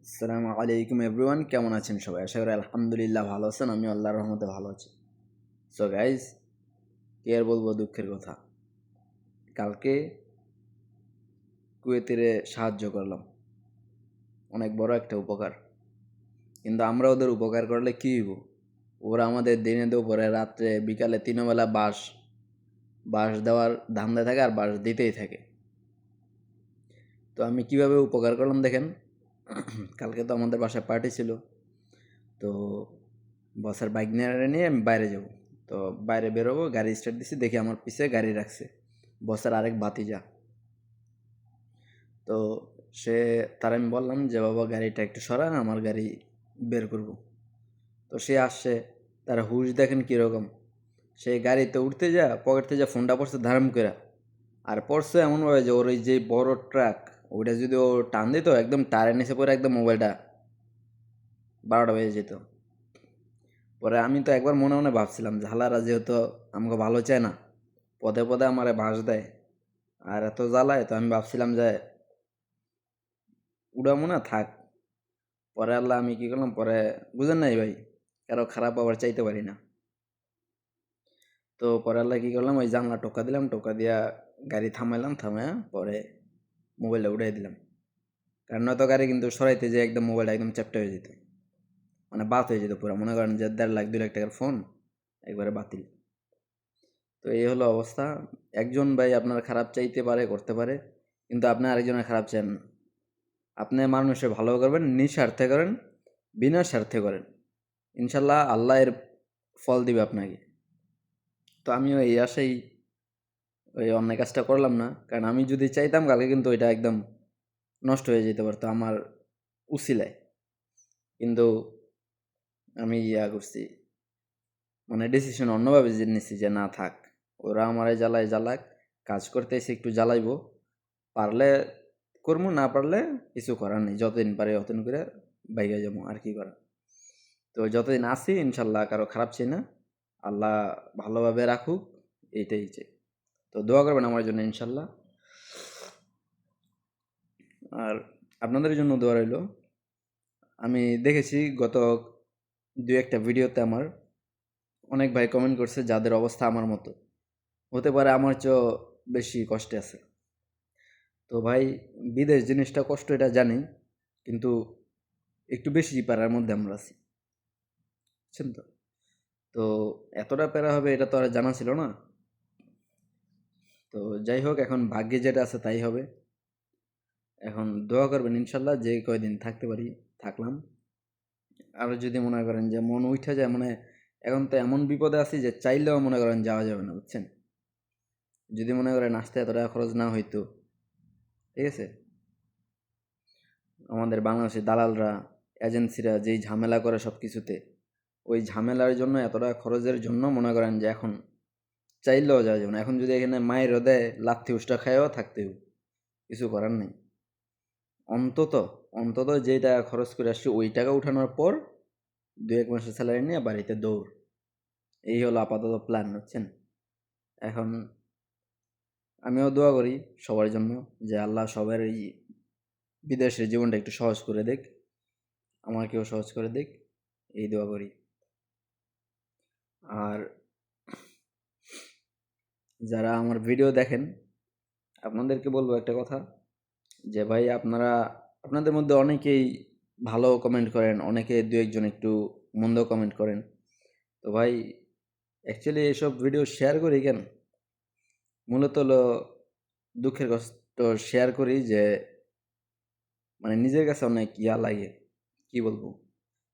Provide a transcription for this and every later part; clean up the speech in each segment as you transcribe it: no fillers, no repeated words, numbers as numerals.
আসসালামু আলাইকুম এভরিওয়ান, কেমন আছেন সবাই? আশা করি আলহামদুলিল্লাহ ভালো আছেন। আমি আল্লাহর রহমতে ভালো আছি। সো গাইজ, কি আর বলবো, দুঃখের কথা। কালকে কুয়েতের সাহায্য করলাম, অনেক বড় একটা উপকার। কিন্তু আমরা ওদের উপকার করলে কি হইব? ওরা আমাদের দিনে দুপুরে রাত্রে বিকালে তিনবেলা বাঁশ বাঁশ দেওয়ার ধান্দায় থাকে আর বাঁশ দিতেই থাকে। তো আমি কিভাবে উপকার করলাম দেখেন। কালকে তো আমাদের বাসায় পার্টি ছিল। তো বসের বাইক নিয়ে আমি বাইরে যাব। তো বাইরে বেরোবো, গাড়ি স্টার্ট দিছি, দেখি আমার পিছে গাড়ি রাখছে বসের আরেক ভাতিজা। তো সে তার আমি বললাম যে বাবা গাড়িটা একটু সরান, আমার গাড়ি বের করব। তো সে আসছে, তার হুশ দেখেন কীরকম। সে গাড়িতে উঠতে যা পকেট থেকে যা ফোনটা পড়ছে ধারাম করে, আর পড়ছে এমনভাবে যে ওর ওই যে বড় ট্রাক, ওইটা যদি ও টান দিত একদম টায়ারের নিচে পড়ে একদম মোবাইলটা 12টা বেজে যেত। পরে আমি তো একবার মনে মনে ভাবছিলাম, ঝালারা যেহেতু আমাকে ভালো চায় না, পদে পদে আমারে বাঁশ দেয় আর এত জ্বালায়, তো আমি ভাবছিলাম যে উড়ামো না, থাক। পরে আল্লাহ আমি কি করলাম, পরে বুঝেন নাই ভাই, কারো খারাপ আবার চাইতে পারি না। তো পরে আল্লাহ কি করলাম, ওই জানলা টোকা দিলাম, টোকা দিয়া গাড়ি থামাইলাম, থামাইয়া পরে মোবাইলটা উঠাই দিলাম। কারণ নয়তো গাড়ি কিন্তু সরাইতে যে একদম মোবাইলটা একদম চ্যাপ্টা হয়ে যেত, মানে বাত হয়ে যেত পুরো। মনে করেন যে 1.5 লাখ 2 লাখ টাকার ফোন একবারে বাতিল। তো এই হলো অবস্থা। একজন ভাই আপনার খারাপ চাইতে পারে, করতে পারে, কিন্তু আপনি আরেকজনের খারাপ চান না। আপনি মানুষের ভালো করবেন, নিঃস্বার্থে করেন, বিনা স্বার্থে করেন, ইনশাল্লাহ আল্লাহ এর ফল দিবে আপনাকে। তো আমিও এই আশাই ওই অন্যায় কাজটা করলাম না, কারণ আমি যদি চাইতাম কালকে কিন্তু ওইটা একদম নষ্ট হয়ে যেতে পারতো আমার উছিলায়। কিন্তু আমি করছি, মানে ডিসিশন অন্যভাবে নিচ্ছি যে না থাক, ওরা আমারে জ্বালায় জ্বালাক, কাজ করতে এসে একটু জ্বালাইবো, পারলে করবো, না পারলে কিছু করার নেই, যতদিন পারে অতদিন করে বাইরে যাবো, আর কি করা। তো যতদিন আছি ইনশাল্লাহ কারো খারাপ চাই না, আল্লাহ ভালোভাবে রাখুক, এইটাই চাই। তো দোয়া করবেন আমার জন্য ইনশাল্লাহ। আর আপনাদের জন্য দোয়া রইল। আমি দেখেছি গত 2-1টা ভিডিওতে আমার অনেক ভাই কমেন্ট করছে যাদের অবস্থা আমার মতো, হতে পারে আমার চেয়েও বেশি কষ্টে আছে। তো ভাই, বিদেশ জিনিসটা কষ্ট এটা জানি, কিন্তু একটু বেশি প্যারার মধ্যে আমরা আছি, বুঝছেন তো? তো এতটা প্যারা হবে এটা তো আর জানা ছিল না। তো যাই হোক, এখন ভাগ্যে যেটা আছে তাই হবে। এখন দোয়া করবেন ইনশাল্লাহ, যে কয়দিন থাকতে পারি থাকলাম। আর যদি মনে করেন যে মন উঠে যায়, মানে এখন তো এমন বিপদে আছি যে চাইলেও মনে করেন যাওয়া যাবে না, বুঝছেন? যদি মনে করেন আসতে এত টাকা খরচ না হইতো, ঠিক আছে, আমাদের বাংলাদেশের দালালরা, এজেন্সিরা যেই ঝামেলা করে সব কিছুতে, ওই ঝামেলার জন্য, এত টাকা খরচের জন্য মনে করেন যে এখন চাইলেও যাওয়া যাবে না। এখন যদি এখানে মায়ের দেয়, লাথি উষ্টা খায়ও থাকতে হবে, কিছু করার নেই। অন্তত অন্তত যে টাকা খরচ করে আসছি ওই টাকা উঠানোর পর 2-1 মাসের স্যালারি নিয়ে বাড়িতে দৌড়, এই হলো আপাতত প্ল্যান, বুঝছেন? এখন আমিও দোয়া করি সবার জন্য যে আল্লাহ সবার এই বিদেশের জীবনটা একটু সহজ করে দেখ, আমাকেও সহজ করে দেখ, এই দোয়া করি। আর যারা আমার ভিডিও দেখেন, আপনাদেরকে বলবো একটা কথা, যে ভাই আপনারা, আপনাদের মধ্যে অনেকেই ভালো কমেন্ট করেন, অনেকে 2-1 জন একটু মন্দ কমেন্ট করেন। তো ভাই, অ্যাকচুয়ালি এইসব ভিডিও শেয়ার করি কেন? মূলত হলো দুঃখের কষ্ট শেয়ার করি যে, মানে নিজের কাছে অনেক লাগে, কি বলবো,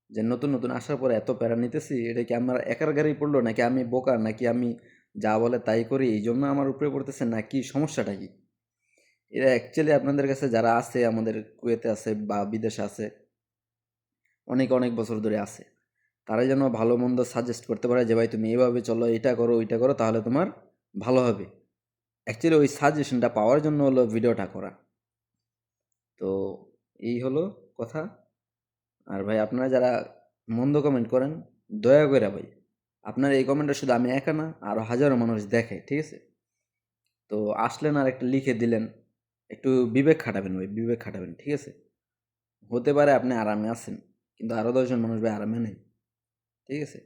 যে নতুন নতুন আসার পরে এত প্যারা নিতেছি, এটা কি আমার একার গাড়ি পড়লো, নাকি আমি বোকা, নাকি আমি যা বলে তাই করি এই জন্য আমার উপরে পড়তেছে, নাকি সমস্যাটা কি? এরা অ্যাকচুয়ালি আপনাদের কাছে যারা আছে, আমাদের কুয়েতে আছে বা বিদেশে আছে, অনেক অনেক বছর ধরে আছে, তারা যেন ভালো মন্দ সাজেস্ট করতে পারে যে ভাই তুমি এভাবে চলো, এটা করো ওইটা করো, তাহলে তোমার ভালো হবে। অ্যাকচুয়ালি ওই সাজেশনটা পাওয়ার জন্য হলো ভিডিওটা করা। তো এই হলো কথা। আর ভাই, আপনারা যারা মন্দ কমেন্ট করেন, দয়া করে ভাই, আপনার এই কমেন্টটা শুধু আমি একা না, আরও হাজারো মানুষ দেখে, ঠিক আছে? তো আসলেন আর একটা লিখে দিলেন, একটু বিবেক খাটাবেন ভাই, বিবেক খাটাবেন, ঠিক আছে? হতে পারে আপনি আরামে আছেন, কিন্তু আরও 10 জন মানুষ ভাই আরামে নেই। ঠিক আছে?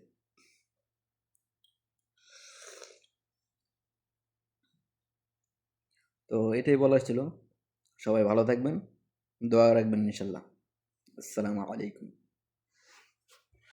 তো এটাই বলার ছিল। সবাই ভালো থাকবেন, দোয়া রাখবেন ইনশাল্লাহ। আসসালামু আলাইকুম।